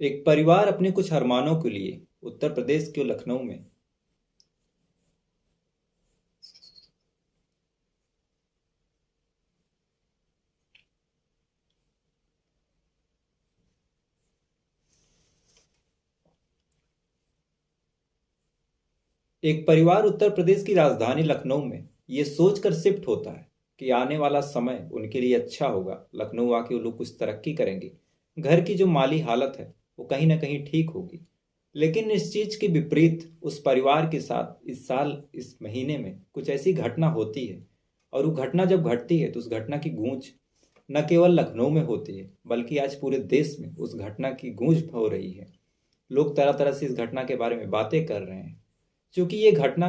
एक परिवार अपने कुछ अरमानों के लिए उत्तर प्रदेश के लखनऊ में एक परिवार उत्तर प्रदेश की राजधानी लखनऊ में ये सोचकर शिफ्ट होता है कि आने वाला समय उनके लिए अच्छा होगा। लखनऊ आके वो लोग कुछ तरक्की करेंगे। घर की जो माली हालत है वो कहीं ना कहीं ठीक होगी। लेकिन इस चीज के विपरीत उस परिवार के साथ इस साल इस महीने में कुछ ऐसी घटना होती है। और वो घटना जब घटती है तो उस घटना की गूंज न केवल लखनऊ में होती है बल्कि आज पूरे देश में उस घटना की गूंज हो रही है। लोग तरह तरह से इस घटना के बारे में बातें कर रहे हैं, क्योंकि ये घटना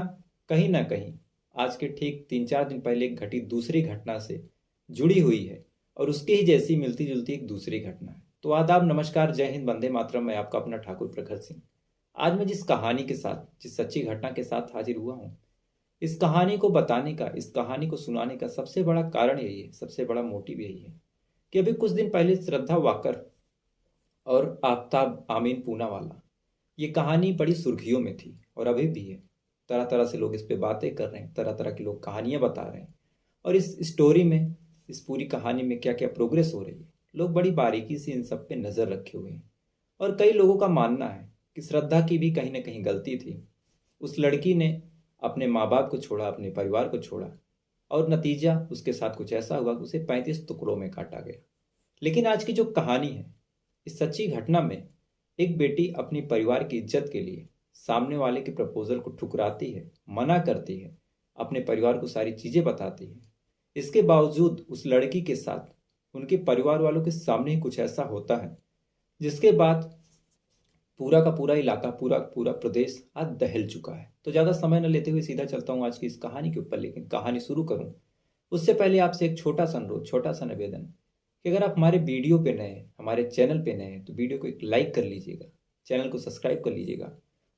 कहीं ना कहीं आज के ठीक 3-4 दिन पहले एक घटी दूसरी घटना से जुड़ी हुई है और उसके ही जैसी मिलती जुलती एक दूसरी घटना है। तो आदाब, नमस्कार, जय हिंद, वंदे मातरम। मैं आपका अपना ठाकुर प्रखर सिंह। आज मैं जिस कहानी के साथ, जिस सच्ची घटना के साथ हाजिर हुआ हूँ, इस कहानी को बताने का, इस कहानी को सुनाने का सबसे बड़ा कारण यही है, सबसे बड़ा मोटिव यही है कि अभी कुछ दिन पहले श्रद्धा वाकर और आफ्ताब आमीन पूनावाला, ये कहानी बड़ी सुर्खियों में थी और अभी भी है। तरह तरह से लोग इस पे बातें कर रहे हैं, तरह तरह के लोग कहानियां बता रहे हैं और इस स्टोरी में, इस पूरी कहानी में क्या क्या प्रोग्रेस हो रही है, लोग बड़ी बारीकी से इन सब पे नज़र रखे हुए हैं। और कई लोगों का मानना है कि श्रद्धा की भी कहीं ना कहीं गलती थी। उस लड़की ने अपने माँ बाप को छोड़ा, अपने परिवार को छोड़ा और नतीजा उसके साथ कुछ ऐसा हुआ कि उसे 35 टुकड़ों में काटा गया। लेकिन आज की जो कहानी है, इस सच्ची घटना में एक बेटी अपनी परिवार की इज्जत के लिए सामने वाले के प्रपोजल को ठुकराती है, मना करती है, अपने परिवार को सारी चीजें बताती है। इसके बावजूद उस लड़की के साथ उनके परिवार वालों के सामने ही कुछ ऐसा होता है जिसके बाद पूरा का पूरा इलाका, पूरा पूरा प्रदेश आज दहल चुका है। तो ज्यादा समय न लेते हुए सीधा चलता हूँ आज की इस कहानी के ऊपर। लेकिन कहानी शुरू करूँ उससे पहले आपसे एक छोटा सा अनुरोध, छोटा सा निवेदन कि अगर आप हमारे वीडियो पे नए हैं, हमारे चैनल पे नए हैं, तो वीडियो को एक लाइक कर लीजिएगा, चैनल को सब्सक्राइब कर लीजिएगा।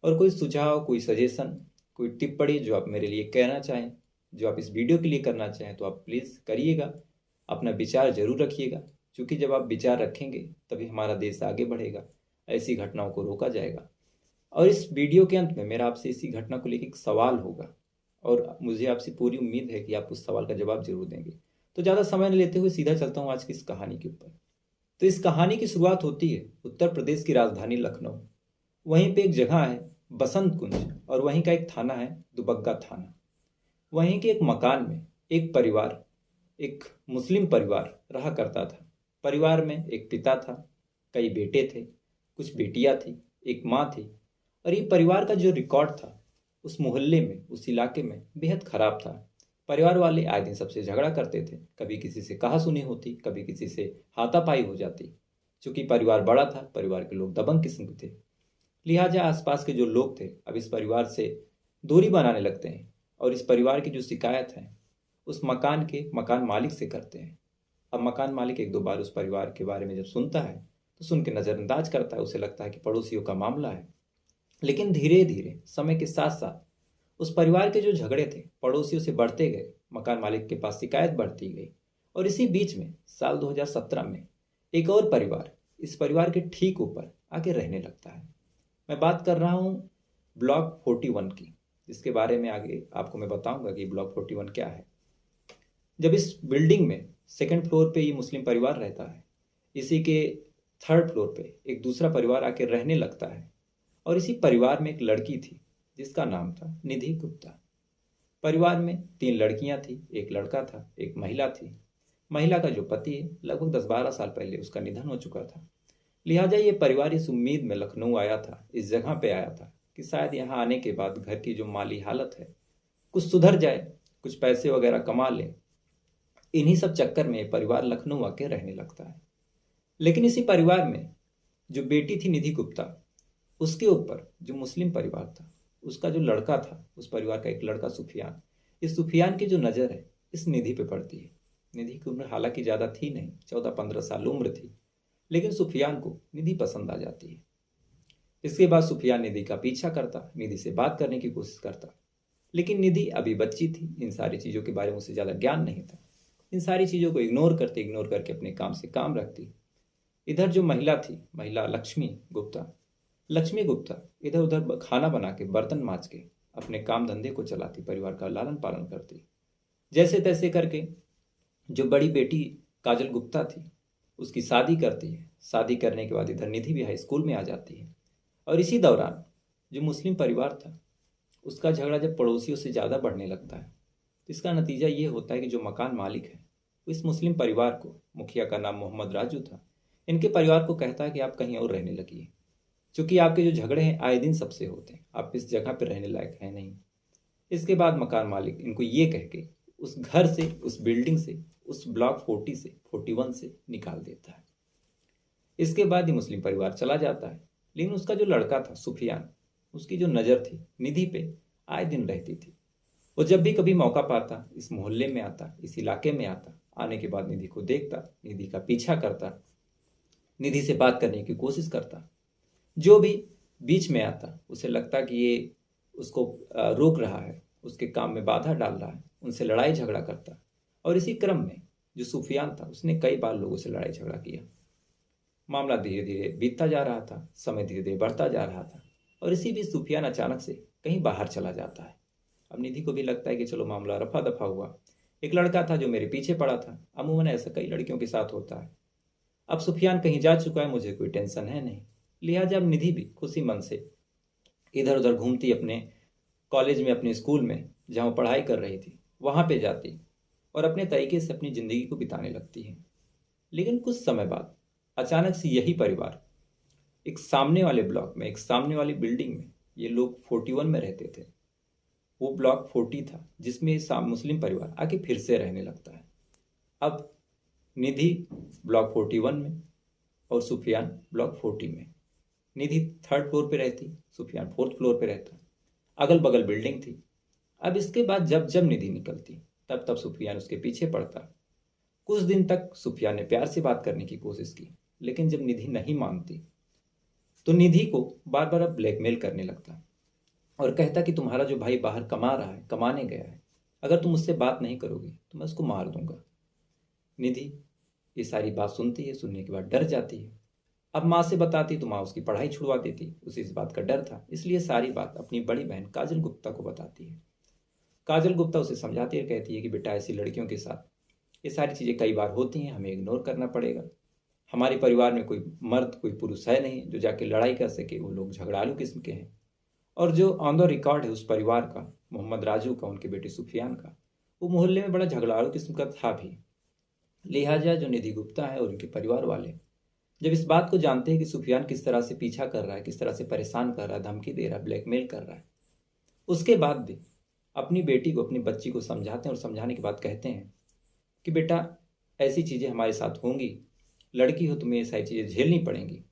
और कोई सुझाव, कोई सजेशन, कोई टिप्पणी जो आप मेरे लिए कहना चाहें, जो आप इस वीडियो के लिए करना चाहें, तो आप प्लीज़ करिएगा। अपना विचार जरूर रखिएगा, क्योंकि जब आप विचार रखेंगे तभी हमारा देश आगे बढ़ेगा, ऐसी घटनाओं को रोका जाएगा। और इस वीडियो के अंत में मेरा आपसे इसी घटना को लेकर एक सवाल होगा और मुझे आपसे पूरी उम्मीद है कि आप उस सवाल का जवाब जरूर देंगे। तो ज़्यादा समय न लेते हुए सीधा चलता हूँ आज की इस कहानी के ऊपर। तो इस कहानी की शुरुआत होती है उत्तर प्रदेश की राजधानी लखनऊ। वहीं पे एक जगह है बसंत कुंज और वहीं का एक थाना है दुबग्गा थाना। वहीं के एक मकान में एक परिवार, एक मुस्लिम परिवार रहा करता था। परिवार में एक पिता था, कई बेटे थे, कुछ बेटियां थी, एक माँ थी। और ये परिवार का जो रिकॉर्ड था उस मोहल्ले में, उस इलाके में बेहद खराब था। परिवार वाले आए दिन सबसे झगड़ा करते थे, कभी किसी से कहा सुनी होती, कभी किसी से हाथापाई हो जाती। चूंकि परिवार बड़ा था, परिवार के लोग दबंग किस्म के थे, लिहाजा आसपास के जो लोग थे अब इस परिवार से दूरी बनाने लगते हैं और इस परिवार की जो शिकायत है उस मकान के मकान मालिक से करते हैं। अब मकान मालिक एक दो बार उस परिवार के बारे में जब सुनता है तो सुन के नज़रअंदाज करता है, उसे लगता है कि पड़ोसियों का मामला है। लेकिन धीरे धीरे समय के साथ साथ उस परिवार के जो झगड़े थे पड़ोसियों से बढ़ते गए, मकान मालिक के पास शिकायत बढ़ती गई। और इसी बीच में साल 2017 में एक और परिवार इस परिवार के ठीक ऊपर आके रहने लगता है। मैं बात कर रहा हूँ ब्लॉक 41 की, जिसके बारे में आगे आपको मैं बताऊंगा कि ब्लॉक 41 क्या है। जब इस बिल्डिंग में सेकंड फ्लोर पे ये मुस्लिम परिवार रहता है, इसी के थर्ड फ्लोर पे एक दूसरा परिवार आके रहने लगता है। और इसी परिवार में एक लड़की थी जिसका नाम था निधि गुप्ता। परिवार में 3 लड़कियां थी, एक लड़का था, एक महिला थी। महिला का जो पति है लगभग 10-12 साल पहले उसका निधन हो चुका था। लिहाजा ये परिवार इस उम्मीद में लखनऊ आया था, इस जगह पे आया था कि शायद यहाँ आने के बाद घर की जो माली हालत है कुछ सुधर जाए, कुछ पैसे वगैरह कमा ले। इन्हीं सब चक्कर में ये परिवार लखनऊ आके रहने लगता है। लेकिन इसी परिवार में जो बेटी थी निधि गुप्ता, उसके ऊपर जो मुस्लिम परिवार था, उसका जो लड़का था, उस परिवार का एक लड़का सुफियान, इस सुफियान की जो नज़र है इस निधि पे पड़ती है। निधि की उम्र हालांकि ज़्यादा थी नहीं, 14-15 साल उम्र थी, लेकिन सुफियान को निधि पसंद आ जाती है। इसके बाद सुफियान निधि का पीछा करता, निधि से बात करने की कोशिश करता। लेकिन निधि अभी बच्ची थी, इन सारी चीज़ों के बारे में उसे ज़्यादा ज्ञान नहीं था। इन सारी चीज़ों को इग्नोर करते, इग्नोर करके अपने काम से काम रखती। इधर जो महिला थी, महिला लक्ष्मी गुप्ता इधर उधर खाना बना के, बर्तन मांज के अपने काम धंधे को चलाती, परिवार का लालन पालन करती। जैसे तैसे करके जो बड़ी बेटी काजल गुप्ता थी उसकी शादी करती है। शादी करने के बाद इधर निधि भी हाई स्कूल में आ जाती है। और इसी दौरान जो मुस्लिम परिवार था उसका झगड़ा जब पड़ोसियों से ज़्यादा बढ़ने लगता है तो इसका नतीजा ये होता है कि जो मकान मालिक है वो इस मुस्लिम परिवार को, मुखिया का नाम मोहम्मद राजू था, इनके परिवार को कहता है कि आप कहीं और रहने लगिए, क्योंकि आपके जो झगड़े हैं आए दिन सबसे होते हैं, आप इस जगह पर रहने लायक हैं नहीं। इसके बाद मकान मालिक इनको ये कह के उस घर से, उस बिल्डिंग से, उस ब्लॉक 40 से 41 से निकाल देता है। इसके बाद ही मुस्लिम परिवार चला जाता है। लेकिन उसका जो लड़का था सुफियान, उसकी जो नज़र थी निधि पे आए दिन रहती थी। वो जब भी कभी मौका पाता इस मोहल्ले में आता, इस इलाके में आता, आने के बाद निधि को देखता, निधि का पीछा करता, निधि से बात करने की कोशिश करता। जो भी बीच में आता उसे लगता कि ये उसको रोक रहा है, उसके काम में बाधा डाल रहा है, उनसे लड़ाई झगड़ा करता। और इसी क्रम में जो सुफियान था उसने कई बार लोगों से लड़ाई झगड़ा किया। मामला धीरे धीरे बीतता जा रहा था, समय धीरे धीरे बढ़ता जा रहा था। और इसी बीच सुफियान अचानक से कहीं बाहर चला जाता है। अब निधि को भी लगता है कि चलो मामला रफा दफा हुआ, एक लड़का था जो मेरे पीछे पड़ा था, अमूमन ऐसा कई लड़कियों के साथ होता है। अब सुफियान कहीं जा चुका है, मुझे कोई टेंशन है नहीं। लिहाजा अब निधि भी खुशी मन से इधर उधर घूमती, अपने कॉलेज में, अपने स्कूल में जहाँ वो पढ़ाई कर रही थी वहाँ पे जाती और अपने तरीके से अपनी ज़िंदगी को बिताने लगती है। लेकिन कुछ समय बाद अचानक से यही परिवार एक सामने वाले ब्लॉक में, एक सामने वाली बिल्डिंग में, ये लोग 41 में रहते थे, वो ब्लॉक 40 था जिसमें मुस्लिम परिवार आके फिर से रहने लगता है। अब निधि ब्लॉक 41 में और सुफियान ब्लॉक 40 में। निधि 3rd फ्लोर पे रहती, सुफियान 4th फ्लोर पे रहता। अगल बगल बिल्डिंग थी। अब इसके बाद जब जब निधि निकलती तब तब सुफियान उसके पीछे पड़ता। कुछ दिन तक सुफियान ने प्यार से बात करने की कोशिश की, लेकिन जब निधि नहीं मानती तो निधि को बार बार अब ब्लैकमेल करने लगता और कहता कि तुम्हारा जो भाई बाहर कमा रहा है, कमाने गया है, अगर तुम उससे बात नहीं करोगी तो मैं उसको मार दूंगा। निधि ये सारी बात सुनती है, सुनने के बाद डर जाती है। अब माँ से बताती तो माँ उसकी पढ़ाई छुड़वा देती, उसे इस बात का डर था, इसलिए सारी बात अपनी बड़ी बहन काजल गुप्ता को बताती है। काजल गुप्ता उसे समझाती है, कहती है कि बेटा ऐसी लड़कियों के साथ ये सारी चीज़ें कई बार होती हैं, हमें इग्नोर करना पड़ेगा। हमारे परिवार में कोई मर्द, कोई पुरुष है नहीं जो जाके लड़ाई कर सके, वो लोग झगड़ालू किस्म के हैं। और जो ऑन द रिकॉर्ड है उस परिवार का, मोहम्मद राजू का, उनके बेटे सुफियान का, वो मोहल्ले में बड़ा झगड़ालू किस्म का था भी। लिहाजा जो निधि गुप्ता है और उनके परिवार वाले जब इस बात को जानते हैं कि सुफियान किस तरह से पीछा कर रहा है, किस तरह से परेशान कर रहा है, धमकी दे रहा है, ब्लैकमेल कर रहा है, उसके बाद भी अपनी बेटी को, अपनी बच्ची को समझाते हैं और समझाने के बाद कहते हैं कि बेटा ऐसी चीज़ें हमारे साथ होंगी, लड़की हो, तुम्हें ये सारी चीज़ें झेलनी पड़ेंगी,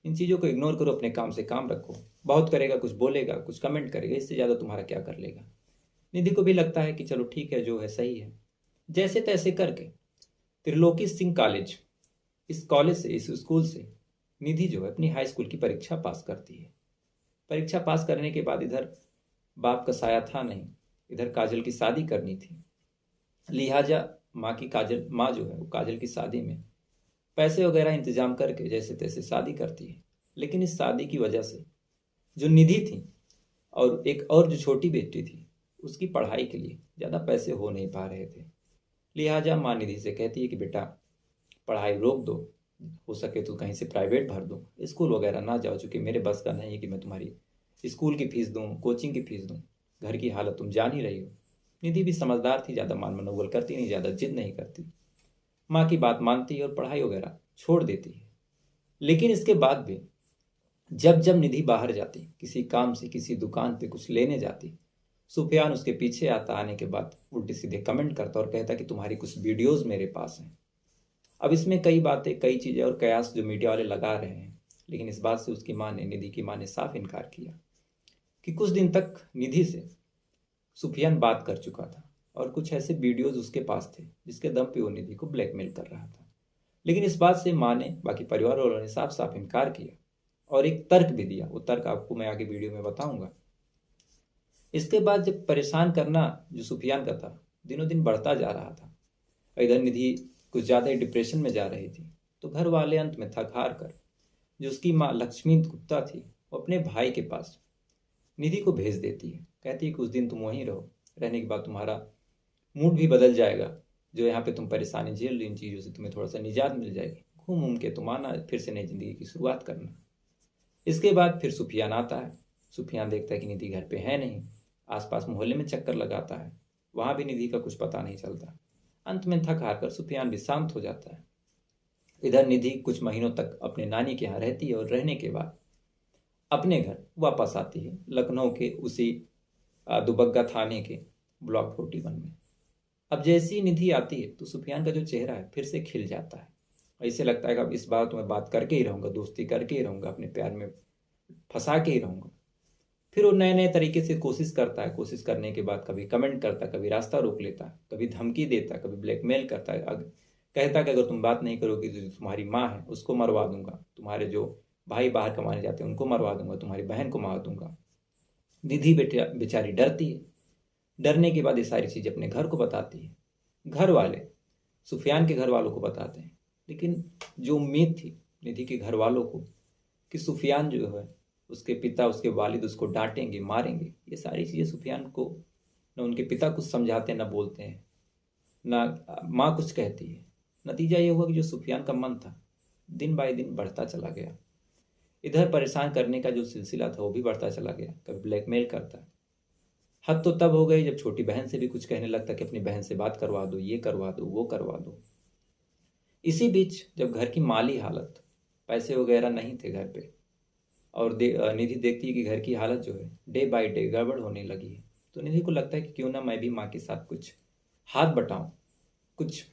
इन चीज़ों को इग्नोर करो, अपने काम से काम रखो। बहुत करेगा, कुछ बोलेगा, कुछ कमेंट करेगा, इससे ज़्यादा तुम्हारा क्या कर लेगा। निधि को भी लगता है कि चलो ठीक है, जो है सही है। जैसे तैसे करके त्रिलोकी सिंह कॉलेज, इस कॉलेज से, इस स्कूल से निधि जो है अपनी हाई स्कूल की परीक्षा पास करती है। परीक्षा पास करने के बाद इधर बाप का साया था नहीं, इधर काजल की शादी करनी थी। लिहाजा माँ जो है वो काजल की शादी में पैसे वगैरह इंतजाम करके जैसे तैसे शादी करती है। लेकिन इस शादी की वजह से जो निधि थी और एक और जो छोटी बेटी थी, उसकी पढ़ाई के लिए ज़्यादा पैसे हो नहीं पा रहे थे। लिहाजा माँ निधि से कहती है कि बेटा पढ़ाई रोक दो, हो सके तो कहीं से प्राइवेट भर दो, स्कूल वगैरह ना जाओ, चूँकि मेरे बस का नहीं है कि मैं तुम्हारी स्कूल की फीस दूँ, कोचिंग की फीस दूँ, घर की हालत तुम जान ही रही हो। निधि भी समझदार थी, ज़्यादा मान मनोबल करती नहीं, ज़्यादा जिद नहीं करती, माँ की बात मानती है और पढ़ाई वगैरह छोड़ देती है। लेकिन इसके बाद भी जब जब निधि बाहर जाती, किसी काम से, किसी दुकान पे कुछ लेने जाती, सुफियान उसके पीछे आता, आने के बाद उल्टे सीधे कमेंट करता और कहता कि तुम्हारी कुछ वीडियोज़ मेरे पास हैं। अब इसमें कई बातें, कई चीज़ें और कयास जो मीडिया वाले लगा रहे हैं, लेकिन इस बात से उसकी माँ ने, निधि की माँ ने साफ इनकार किया कि कुछ दिन तक निधि से सुफियान बात कर चुका था और कुछ ऐसे वीडियोज़ उसके पास थे जिसके दम पे वो निधि को ब्लैकमेल कर रहा था। लेकिन इस बात से माँ ने, बाकी परिवार वालों ने साफ साफ इनकार किया और एक तर्क भी दिया। वो तर्क आपको मैं आगे वीडियो में बताऊंगा। इसके बाद जब परेशान करना जो सुफियान का था दिनों दिन बढ़ता जा रहा था, इधर निधि कुछ ज़्यादा ही डिप्रेशन में जा रही थी, तो घर वाले अंत में थक हार कर जो उसकी माँ लक्ष्मी गुप्ता थी वो अपने भाई के पास निधि को भेज देती है। कहती है कुछ दिन तुम वहीं रहो, रहने के बाद तुम्हारा मूड भी बदल जाएगा, जो यहाँ पे तुम परेशानी झेल रही इन चीज़ों से तुम्हें थोड़ा सा निजात मिल जाएगी, घूम घूम के तुम आना, फिर से नई जिंदगी की शुरुआत करना। इसके बाद फिर सुफियान आता है। सुफियान देखता है कि निधि घर पे है नहीं, आसपास मोहल्ले में चक्कर लगाता है, वहाँ भी निधि का कुछ पता नहीं चलता। अंत में थक हार कर सुफियान भी शांत हो जाता है। इधर निधि कुछ महीनों तक अपने नानी के यहाँ रहती है और रहने के बाद अपने घर वापस आती है, लखनऊ के उसी दुबग्गा थाने के ब्लॉक 41 में। अब जैसी निधि आती है तो सुफियान का जो चेहरा है फिर से खिल जाता है। ऐसे लगता है कि अब इस बार तो मैं बात करके ही रहूँगा, दोस्ती करके ही रहूँगा, अपने प्यार में फंसा के ही रहूँगा। फिर वो नए नए तरीके से कोशिश करता है। कोशिश करने के बाद कभी कमेंट करता है, कभी रास्ता रोक लेता है, कभी धमकी देता है, कभी ब्लैकमेल करता है। कहता है कि अगर तुम बात नहीं करोगे तो तुम्हारी माँ है उसको मरवा दूंगा, तुम्हारे जो भाई बाहर कमाने जाते हैं उनको मरवा दूंगा, तुम्हारी बहन को मार दूंगा। निधि बेचारी डरती है। डरने के बाद ये सारी चीज़ अपने घर को बताती है। घर वाले सुफियान के घर वालों को बताते हैं, लेकिन जो उम्मीद थी निधि के घर वालों को कि सुफियान जो है उसके पिता उसके वालिद उसको डांटेंगे मारेंगे, ये सारी चीज़ें सुफियान को न उनके पिता कुछ समझाते हैं, न बोलते हैं, ना माँ कुछ कहती है। नतीजा ये हुआ कि जो सुफियान का मन था दिन बाय दिन बढ़ता चला गया। इधर परेशान करने का जो सिलसिला था वो भी बढ़ता चला गया। कभी ब्लैकमेल करता, हद तो तब हो गई जब छोटी बहन से भी कुछ कहने लगता कि अपनी बहन से बात करवा दो, ये करवा दो, वो करवा दो। इसी बीच जब घर की माली हालत, पैसे वगैरह नहीं थे घर पे, और निधि देखती है कि घर की हालत जो है डे बाय डे गड़बड़ होने लगी है, तो निधि को लगता है कि क्यों ना मैं भी माँ के साथ कुछ हाथ बटाऊं, कुछ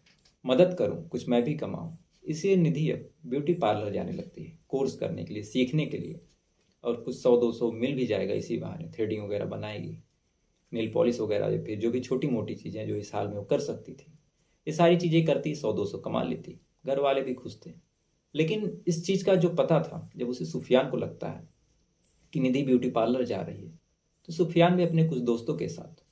मदद करूं, कुछ मैं भी कमाऊं। इसलिए निधि अब ब्यूटी पार्लर जाने लगती है कोर्स करने के लिए, सीखने के लिए, और कुछ 100-200 मिल भी जाएगा इसी बहाने। थ्रेडिंग वगैरह बनाएगी, नेल पॉलिश वगैरह, फिर जो भी छोटी मोटी चीज़ें जो इस हाल में वो कर सकती थी, ये सारी चीज़ें करती, 100-200 कमा लेती। घर वाले भी खुश थे। लेकिन इस चीज़ का जो पता था, जब उसे सुफियान को लगता है कि निधि ब्यूटी पार्लर जा रही है, तो सुफियान भी अपने कुछ दोस्तों के साथ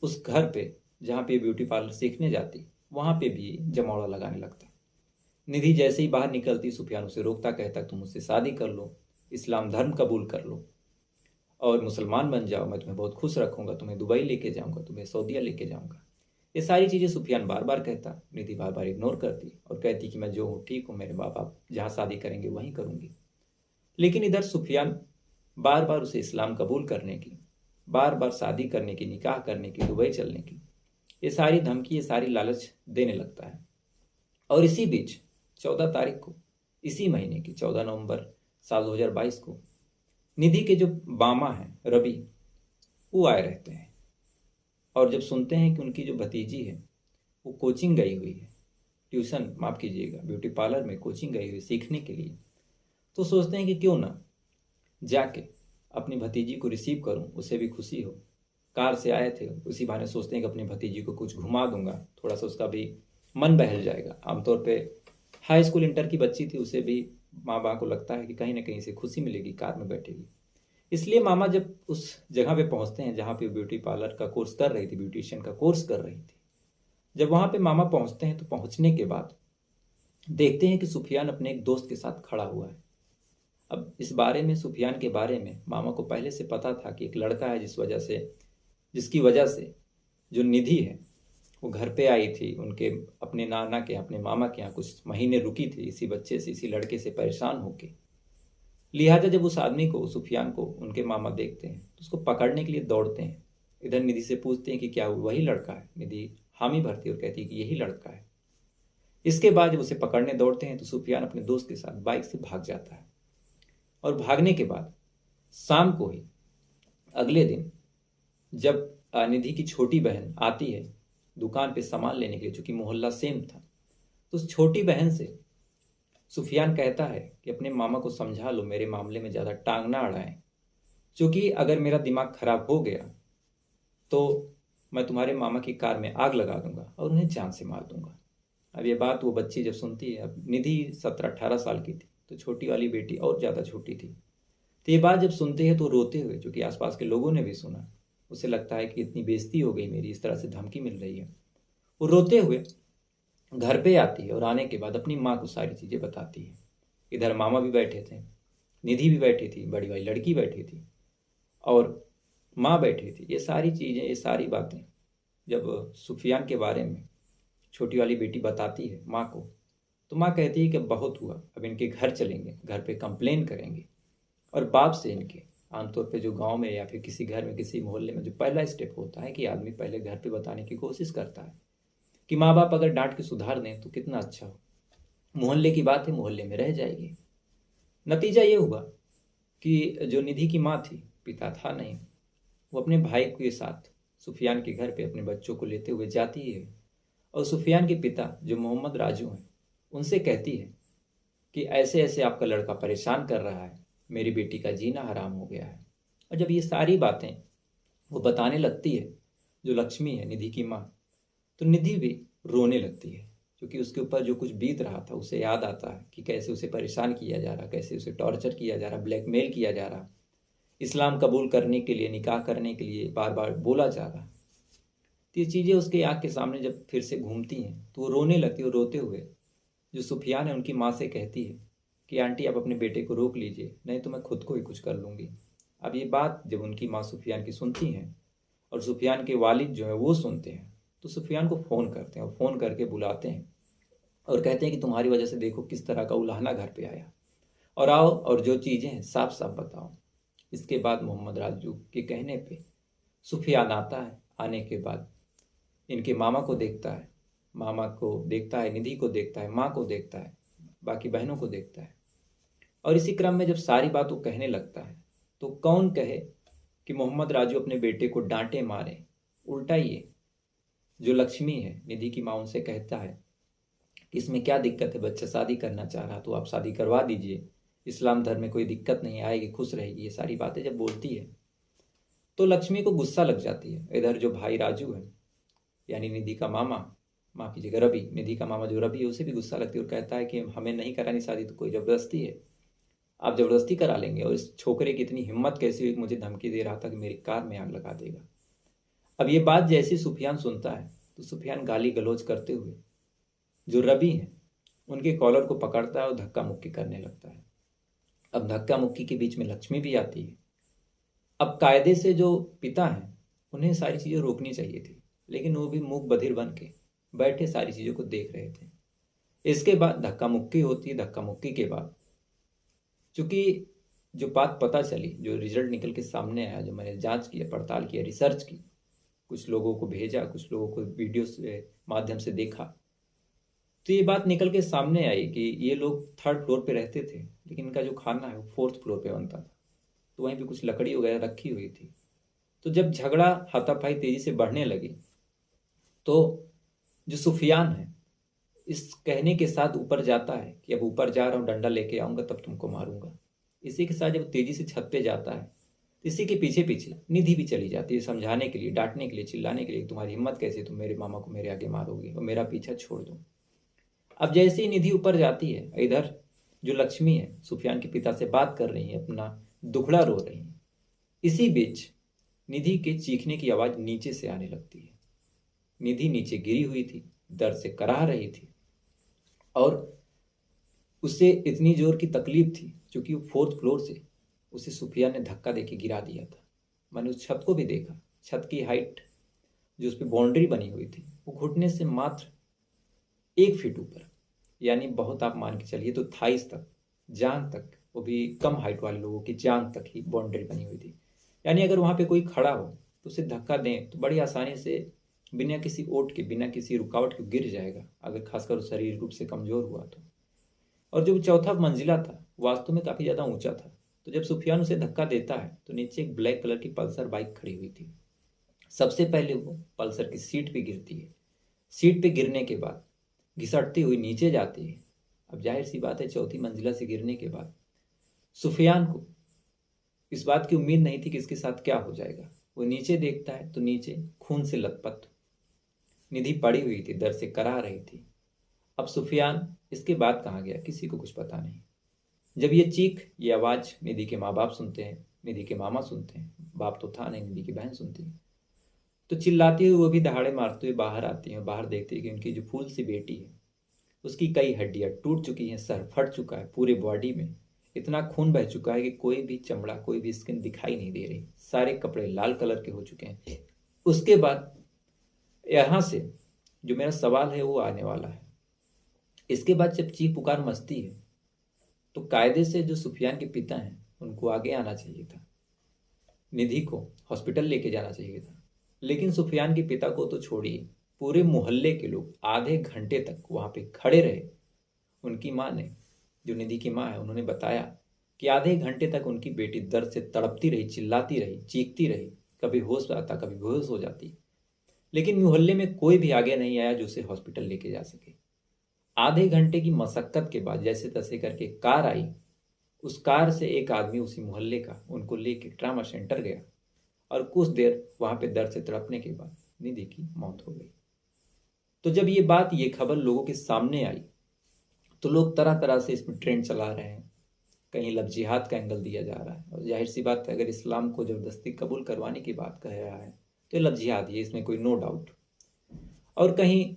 उस घर पे जहाँ पे ब्यूटी पार्लर सीखने जाती वहाँ पे भी जमावड़ा लगाने लगता। निधि जैसे ही बाहर निकलती सुफियान उसे रोकता, कहता तुम मुझसे शादी कर लो, इस्लाम धर्म कबूल कर लो और मुसलमान बन जाओ, मैं तुम्हें बहुत खुश रखूंगा, तुम्हें दुबई लेके जाऊंगा, तुम्हें सऊदीया लेके जाऊंगा। ये सारी चीज़ें सुफियान बार बार कहता। निधि बार बार इग्नोर करती और कहती कि मैं जो हूँ ठीक हूँ, मेरे माँ बाप जहाँ शादी करेंगे वहीं करूँगी। लेकिन इधर सुफियान बार बार उसे इस्लाम कबूल करने की, बार बार शादी करने की, निकाह करने की, दुबई चलने की, ये सारी धमकी, ये सारी लालच देने लगता है। और इसी बीच 14 तारीख को, इसी महीने की 14 नवंबर साल 2022 को, निधि के जो मामा हैं रवि, वो आए रहते हैं। और जब सुनते हैं कि उनकी जो भतीजी है वो कोचिंग गई हुई है, ट्यूशन माफ़ कीजिएगा, ब्यूटी पार्लर में कोचिंग गई हुई सीखने के लिए, तो सोचते हैं कि क्यों ना जाके अपनी भतीजी को रिसीव करूं, उसे भी खुशी हो। कार से आए थे, उसी बहाने सोचते हैं कि अपनी भतीजी को कुछ घुमा दूंगा, थोड़ा सा उसका भी मन बहल जाएगा। आमतौर पे हाई स्कूल इंटर की बच्ची थी, उसे भी माँ बाप को लगता है कि कहीं ना कहीं से खुशी मिलेगी, कार में बैठेगी। इसलिए मामा जब उस जगह पे पहुंचते हैं जहाँ पे ब्यूटी पार्लर का कोर्स कर रही थी, ब्यूटिशियन का कोर्स कर रही थी, जब वहाँ पे मामा पहुंचते हैं तो पहुंचने के बाद देखते हैं कि सुफियान अपने एक दोस्त के साथ खड़ा हुआ है। अब इस बारे में, सुफियान के बारे में मामा को पहले से पता था कि एक लड़का है जिसकी वजह से जो निधि है वो घर पे आई थी, उनके अपने नाना के, अपने मामा के यहाँ कुछ महीने रुकी थी, इसी बच्चे से, इसी लड़के से परेशान होके। लिहाजा जब उस आदमी को, सुफियान को, उनके मामा देखते हैं तो उसको पकड़ने के लिए दौड़ते हैं। इधर निधि से पूछते हैं कि क्या वही लड़का है। निधि हामी भरती और कहती है कि यही लड़का है। इसके बाद जब उसे पकड़ने दौड़ते हैं तो सुफियान अपने दोस्त के साथ बाइक से भाग जाता है। और भागने के बाद शाम को ही, अगले दिन, जब निधि की छोटी बहन आती है दुकान पे सामान लेने के लिए, चूंकि मोहल्ला सेम था, तो उस छोटी बहन से सुफियान कहता है कि अपने मामा को समझा लो, मेरे मामले में ज़्यादा टांग ना अड़ाएं, क्योंकि अगर मेरा दिमाग खराब हो गया तो मैं तुम्हारे मामा की कार में आग लगा दूंगा और उन्हें जान से मार दूंगा। अब ये बात वो बच्ची जब सुनती है, अब निधि 17-18 साल की थी, तो छोटी वाली बेटी और ज़्यादा छोटी थी, तो ये बात जब सुनते हैं तो रोते हुए, चूँकि आसपास के लोगों ने भी सुना, उसे लगता है कि इतनी बेइज्जती हो गई मेरी, इस तरह से धमकी मिल रही है, वो रोते हुए घर पे आती है और आने के बाद अपनी माँ को सारी चीज़ें बताती है। इधर मामा भी बैठे थे, निधि भी बैठी थी, बड़ी वाली लड़की बैठी थी और माँ बैठी थी। ये सारी चीज़ें, ये सारी बातें जब सुफियान के बारे में छोटी वाली बेटी बताती है माँ को, तो माँ कहती है कि बहुत हुआ, अब इनके घर चलेंगे, घर पे कंप्लेन करेंगे। और बाप से इनके आमतौर पे जो गांव में या फिर किसी घर में किसी मोहल्ले में जो पहला स्टेप होता है कि आदमी पहले घर पे बताने की कोशिश करता है कि माँ बाप अगर डांट के सुधार दें तो कितना अच्छा हो, मोहल्ले की बात है, मोहल्ले में रह जाएगी। नतीजा ये हुआ कि जो निधि की माँ थी, पिता था नहीं, वो अपने भाई के साथ सुफियान के घर पे अपने बच्चों को लेते हुए जाती है और सुफियान के पिता जो मोहम्मद राजू हैं उनसे कहती है कि ऐसे ऐसे आपका लड़का परेशान कर रहा है, मेरी बेटी का जीना हराम हो गया है। और जब ये सारी बातें वो बताने लगती है, जो लक्ष्मी है निधि की माँ, तो निधि भी रोने लगती है, क्योंकि उसके ऊपर जो कुछ बीत रहा था उसे याद आता है कि कैसे उसे परेशान किया जा रहा, कैसे उसे टॉर्चर किया जा रहा, ब्लैकमेल किया जा रहा, इस्लाम कबूल करने के लिए, निकाह करने के लिए बार बार बोला जा रहा। तो ये चीज़ें उसके आँख के सामने जब फिर से घूमती हैं तो वो रोने लगती है और रोते हुए जो सुफियान है उनकी माँ से कहती है कि आंटी आप अपने बेटे को रोक लीजिए, नहीं तो मैं खुद को ही कुछ कर लूँगी। अब ये बात जब उनकी माँ सुफियान की सुनती हैं और सुफियान के वालिद जो है वो सुनते हैं, तो सुफियान को फ़ोन करते हैं और फ़ोन करके बुलाते हैं और कहते हैं कि तुम्हारी वजह से देखो किस तरह का उलाहना घर पे आया, और आओ और जो चीज़ें हैं साफ साफ बताओ। इसके बाद मोहम्मद राजू के कहने पे सुफियान आता है। आने के बाद इनके मामा को देखता है, मामा को देखता है, निधि को देखता है, माँ को देखता है, बाकी बहनों को देखता है। और इसी क्रम में जब सारी बात वो कहने लगता है तो कौन कहे कि मोहम्मद राजू अपने बेटे को डांटे मारे। उल्टा ये जो लक्ष्मी है निधि की माँ उनसे कहता है कि इसमें क्या दिक्कत है, बच्चा शादी करना चाह रहा तो आप शादी करवा दीजिए, इस्लाम धर्म में कोई दिक्कत नहीं आएगी, खुश रहेगी। ये सारी बातें जब बोलती है तो लक्ष्मी को गुस्सा लग जाती है। इधर जो भाई राजू है यानी निधि का मामा, माफ़ कीजिएगा रवि, निधि का मामा जो रवि है उसे भी गुस्सा लगती है और कहता है कि हमें नहीं करानी शादी तो कोई ज़बरदस्ती है, आप ज़बरदस्ती करा लेंगे। और इस छोकरे की इतनी हिम्मत कैसी हुई कि मुझे धमकी दे रहा था कि मेरी कार में आग लगा देगा। अब ये बात जैसे सुफियान सुनता है तो सुफियान गाली गलौज करते हुए जो रवि हैं उनके कॉलर को पकड़ता है और धक्का मुक्की करने लगता है। अब धक्का मुक्की के बीच में लक्ष्मी भी आती है। अब कायदे से जो पिता हैं उन्हें सारी चीज़ें रोकनी चाहिए थी, लेकिन वो भी मूक बधिर बन के बैठे सारी चीज़ों को देख रहे थे। इसके बाद धक्का मुक्की होती है। धक्का मुक्की के बाद चूंकि जो बात पता चली, जो रिजल्ट निकल के सामने आया, जो मैंने जांच किया, पड़ताल किया, रिसर्च की, कुछ लोगों को भेजा, कुछ लोगों को वीडियो से माध्यम से देखा, तो ये बात निकल के सामने आई कि ये लोग थर्ड फ्लोर पे रहते थे, लेकिन इनका जो खाना है वो फोर्थ फ्लोर पे बनता था। तो वहीं पे कुछ लकड़ी वगैरह रखी हुई थी। तो जब झगड़ा हाथापाई तेजी से बढ़ने लगी तो जो सुफियान है इस कहने के साथ ऊपर जाता है कि अब ऊपर जा रहा हूँ, डंडा लेके आऊंगा तब तुमको मारूंगा। इसी के साथ जब तेजी से छत पे जाता है तो इसी के पीछे पीछे निधि भी चली जाती है, समझाने के लिए, डांटने के लिए, चिल्लाने के लिए, तुम्हारी हिम्मत कैसे, तुम मेरे मामा को मेरे आगे मारोगे और मेरा पीछा छोड़ दो। अब जैसे ही निधि ऊपर जाती है, इधर जो लक्ष्मी है सुफियान के पिता से बात कर रही है, अपना दुखड़ा रो रही है। इसी बीच निधि के चीखने की आवाज नीचे से आने लगती है। निधि नीचे गिरी हुई थी, दर्द से कराह रही थी और उसे इतनी जोर की तकलीफ थी क्योंकि वो फोर्थ फ्लोर से उसे सुफिया ने धक्का देके गिरा दिया था। मैंने उस छत को भी देखा। छत की हाइट जो उस पर बाउंड्री बनी हुई थी वो घुटने से मात्र 1 फीट ऊपर, यानी बहुत आप मान के चलिए तो थाइस तक, जांग तक, वो भी कम हाइट वाले लोगों की जांग तक ही बाउंड्री बनी हुई थी। यानी अगर वहाँ पे कोई खड़ा हो तो उसे धक्का दें तो बड़ी आसानी से बिना किसी ओट के, बिना किसी रुकावट के गिर जाएगा, अगर खासकर शरीर रूप से कमजोर हुआ तो। और जो चौथा मंजिला था वास्तव में काफ़ी ज़्यादा ऊंचा था। तो जब सुफियान उसे धक्का देता है तो नीचे एक ब्लैक कलर की पल्सर बाइक खड़ी हुई थी। सबसे पहले वो पल्सर की सीट पे गिरती है। सीट पे गिरने के बाद घिसटती हुई नीचे जाती है। अब जाहिर सी बात है, चौथी मंजिला से गिरने के बाद सुफियान को इस बात की उम्मीद नहीं थी कि इसके साथ क्या हो जाएगा। वो नीचे देखता है तो नीचे खून से लथपथ निधि पड़ी हुई थी, दर्द से कराह रही थी। अब सुफियान इसके बाद कहाँ गया किसी को कुछ पता नहीं। जब ये चीख, ये आवाज़ निधि के माँ बाप सुनते हैं, निधि के मामा सुनते हैं, बाप तो था नहीं, निधि की बहन सुनती है, तो चिल्लाती हुई वो भी दहाड़े मारते हुए बाहर आती है। बाहर देखती है कि उनकी जो फूल सी बेटी है उसकी कई हड्डियां टूट चुकी हैं, सर फट चुका है, पूरे बॉडी में इतना खून बह चुका है कि कोई भी चमड़ा, कोई भी स्किन दिखाई नहीं दे रही, सारे कपड़े लाल कलर के हो चुके हैं। उसके बाद यहाँ से जो मेरा सवाल है वो आने वाला है। इसके बाद जब चीख पुकार मचती है तो कायदे से जो सुफियान के पिता हैं उनको आगे आना चाहिए था, निधि को हॉस्पिटल लेके जाना चाहिए था। लेकिन सुफियान के पिता को तो छोड़िए, पूरे मोहल्ले के लोग आधे घंटे तक वहां पे खड़े रहे। उनकी माँ ने, जो निधि की माँ है, उन्होंने बताया कि आधे घंटे तक उनकी बेटी दर्द से तड़पती रही, चिल्लाती रही, चीखती रही, कभी होश आता, कभी बेहोश हो जाती, लेकिन मोहल्ले में कोई भी आगे नहीं आया जो उसे हॉस्पिटल लेके जा सके। आधे घंटे की मशक्कत के बाद जैसे तैसे करके कार आई। उस कार से एक आदमी उसी मोहल्ले का उनको लेके ट्रामा सेंटर गया और कुछ देर वहां पे दर्द से तड़पने के बाद निधि की मौत हो गई। तो जब ये खबर लोगों के सामने आई तो लोग तरह तरह से इसमें ट्रेंड चला रहे हैं। कहीं लव जिहाद का एंगल दिया जा रहा है, और जाहिर सी बात है, अगर इस्लाम को जबरदस्ती कबूल करवाने की बात कह रहा है तो ये लव जिहाद ही है, इसमें कोई नो डाउट। और कहीं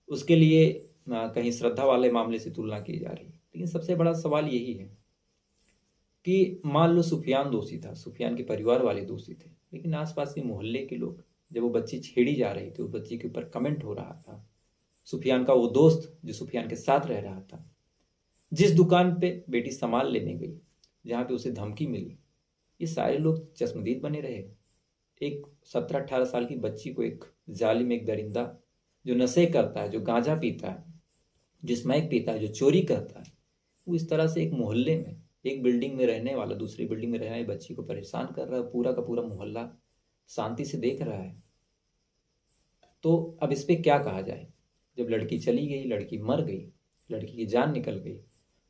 उसके लिए कहीं श्रद्धा वाले मामले से तुलना की जा रही है। लेकिन सबसे बड़ा सवाल यही है कि मान लो सुफियान दोषी था, सुफियान के परिवार वाले दोषी थे, लेकिन आसपास के मोहल्ले के लोग, जब वो बच्ची छेड़ी जा रही थी, उस बच्ची के ऊपर कमेंट हो रहा था, सुफियान का वो दोस्त जो सुफियान के साथ रह रहा था, जिस दुकान पे बेटी सामान लेने गई, जहाँ पे उसे धमकी मिली, ये सारे लोग चश्मदीद बने रहे। एक 17-18 साल की बच्ची को एक जालिम, एक दरिंदा जो नशे करता है, जो गांजा पीता है, जो स्मैक पीता है, जो चोरी करता है, वो इस तरह से एक मोहल्ले में, एक बिल्डिंग में रहने वाला दूसरी बिल्डिंग में रहने वाली बच्ची को परेशान कर रहा है। पूरा का पूरा मोहल्ला शांति से देख रहा है। तो अब इस पे क्या कहा जाए? जब लड़की चली गई, लड़की मर गई, लड़की की जान निकल गई,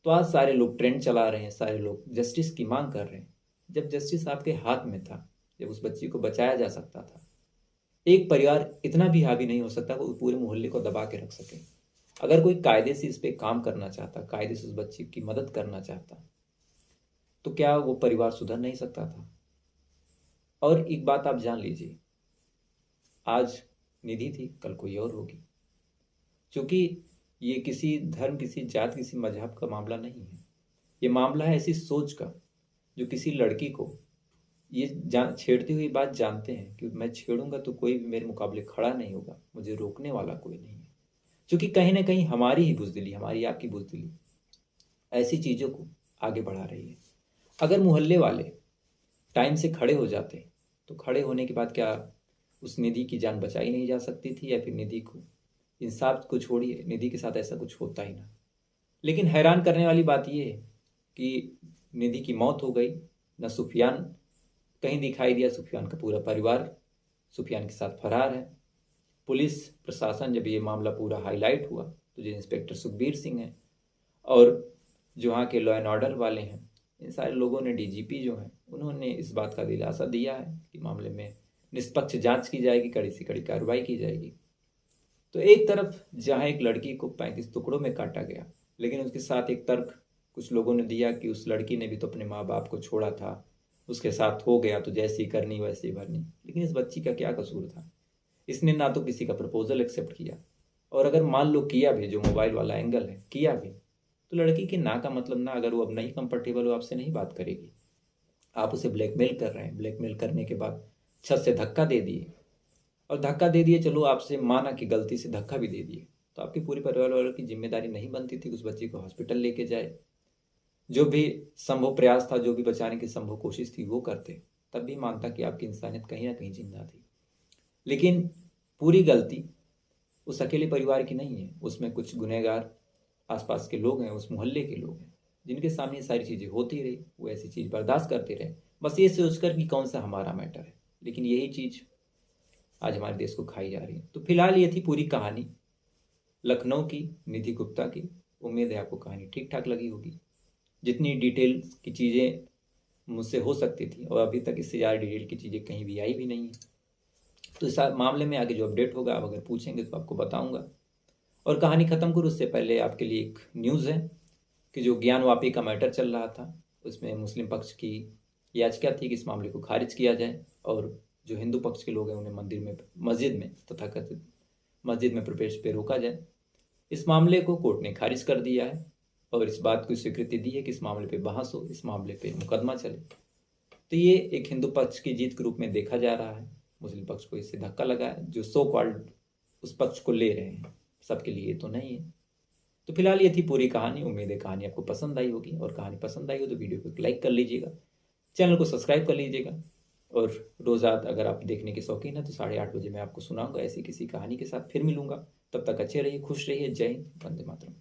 तो आज सारे लोग ट्रेंड चला रहे हैं, सारे लोग जस्टिस की मांग कर रहे हैं। जब जस्टिस आपके हाथ में था, जब उस बच्ची को बचाया जा सकता था, एक परिवार इतना भी हावी नहीं हो सकता कि पूरे मोहल्ले को दबा के रख सके। अगर कोई कायदे से इस पे काम करना चाहता, कायदे से उस बच्ची की मदद करना चाहता, तो क्या वो परिवार सुधर नहीं सकता था? और एक बात आप जान लीजिए, आज निधि थी, कल कोई और होगी। क्योंकि ये किसी धर्म, किसी जात, किसी मजहब का मामला नहीं है। ये मामला है ऐसी सोच का जो किसी लड़की को ये छेड़ती हुई बात जानते हैं कि मैं छेड़ूंगा तो कोई भी मेरे मुकाबले खड़ा नहीं होगा, मुझे रोकने वाला कोई नहीं है। क्योंकि कहीं ना कहीं हमारी ही बुजदिली, हमारी आपकी बुजदिली ऐसी चीज़ों को आगे बढ़ा रही है। अगर मोहल्ले वाले टाइम से खड़े हो जाते तो खड़े होने के बाद क्या उस निधि की जान बचाई नहीं जा सकती थी? या फिर निधि को, इंसाफ को छोड़िए, निधि के साथ ऐसा कुछ होता ही ना। लेकिन हैरान करने वाली बात यह है कि निधि की मौत हो गई, न सुफियान कहीं दिखाई दिया, सुफियान का पूरा परिवार सुफियान के साथ फरार है। पुलिस प्रशासन, जब ये मामला पूरा हाईलाइट हुआ तो जो इंस्पेक्टर सुखबीर सिंह हैं और जो वहाँ के लॉ एंड ऑर्डर वाले हैं, इन सारे लोगों ने, डीजीपी जो हैं, उन्होंने इस बात का दिलासा दिया है कि मामले में निष्पक्ष जांच की जाएगी, कड़ी से कड़ी कार्रवाई की जाएगी। तो एक तरफ जहाँ एक लड़की को 35 टुकड़ों में काटा गया, लेकिन उसके साथ एक तर्क कुछ लोगों ने दिया कि उस लड़की ने भी तो अपने माँ बाप को छोड़ा था, उसके साथ हो गया तो जैसी करनी वैसी भरनी। लेकिन इस बच्ची का क्या कसूर था? इसने ना तो किसी का प्रपोजल एक्सेप्ट किया, और अगर मान लो किया भी, जो मोबाइल वाला एंगल है, किया भी, तो लड़की के ना का मतलब ना, अगर वो अब नहीं कंफर्टेबल हो, आपसे नहीं बात करेगी। आप उसे ब्लैकमेल कर रहे हैं, ब्लैकमेल करने के बाद छत से धक्का दे दिए, और धक्का दे दिए, चलो आपसे माना कि गलती से धक्का भी दे दिए, तो आपके पूरे परिवार वालों की जिम्मेदारी नहीं बनती थी कि उस बच्ची को हॉस्पिटल लेके जाए? जो भी संभव प्रयास था, जो भी बचाने की संभव कोशिश थी, वो करते, तब भी मानता कि आपकी इंसानियत कहीं ना कहीं जिंदा थी। लेकिन पूरी गलती उस अकेले परिवार की नहीं है, उसमें कुछ गुनहगार आसपास के लोग हैं, उस मोहल्ले के लोग हैं, जिनके सामने ये सारी चीज़ें होती रही, वो ऐसी चीज़ बर्दाश्त करते रहे, बस ये सोचकर कि कौन सा हमारा मैटर है। लेकिन यही चीज़ आज हमारे देश को खाई जा रही है। तो फिलहाल ये थी पूरी कहानी लखनऊ की, निधि गुप्ता की। उम्मीद है आपको कहानी ठीक ठाक लगी होगी। जितनी डिटेल की चीज़ें मुझसे हो सकती थी, और अभी तक इससे ज़्यादा डिटेल की चीज़ें कहीं भी आई भी नहीं है। तो इस मामले में आगे जो अपडेट होगा, आप अगर पूछेंगे तो आपको बताऊंगा। और कहानी ख़त्म करूँ उससे पहले आपके लिए एक न्यूज़ है कि जो ज्ञान वापी का मैटर चल रहा था, उसमें मुस्लिम पक्ष की याचिका थी कि इस मामले को खारिज किया जाए, और जो हिंदू पक्ष के लोग हैं उन्हें मस्जिद में तथाकथित मस्जिद में प्रवेश पे रोका जाए। इस मामले को कोर्ट ने खारिज कर दिया है और इस बात को स्वीकृति दी है कि इस मामले पे बहस हो, इस मामले पे मुकदमा चले। तो ये एक हिंदू पक्ष की जीत के रूप में देखा जा रहा है। मुस्लिम पक्ष को इससे धक्का लगा है, जो सो कॉल्ड उस पक्ष को ले रहे हैं, सबके लिए तो नहीं है। तो फिलहाल ये थी पूरी कहानी। उम्मीद है कहानी आपको पसंद आई होगी, और कहानी पसंद आई हो तो वीडियो को लाइक कर लीजिएगा, चैनल को सब्सक्राइब कर लीजिएगा, और रोज़ा अगर आप देखने के शौकीन है तो 8:30 बजे मैं आपको सुनाऊंगा ऐसी किसी कहानी के साथ। फिर मिलूंगा, तब तक अच्छे रहिए, खुश रहिए। जय हिंद, वंदे मातरम।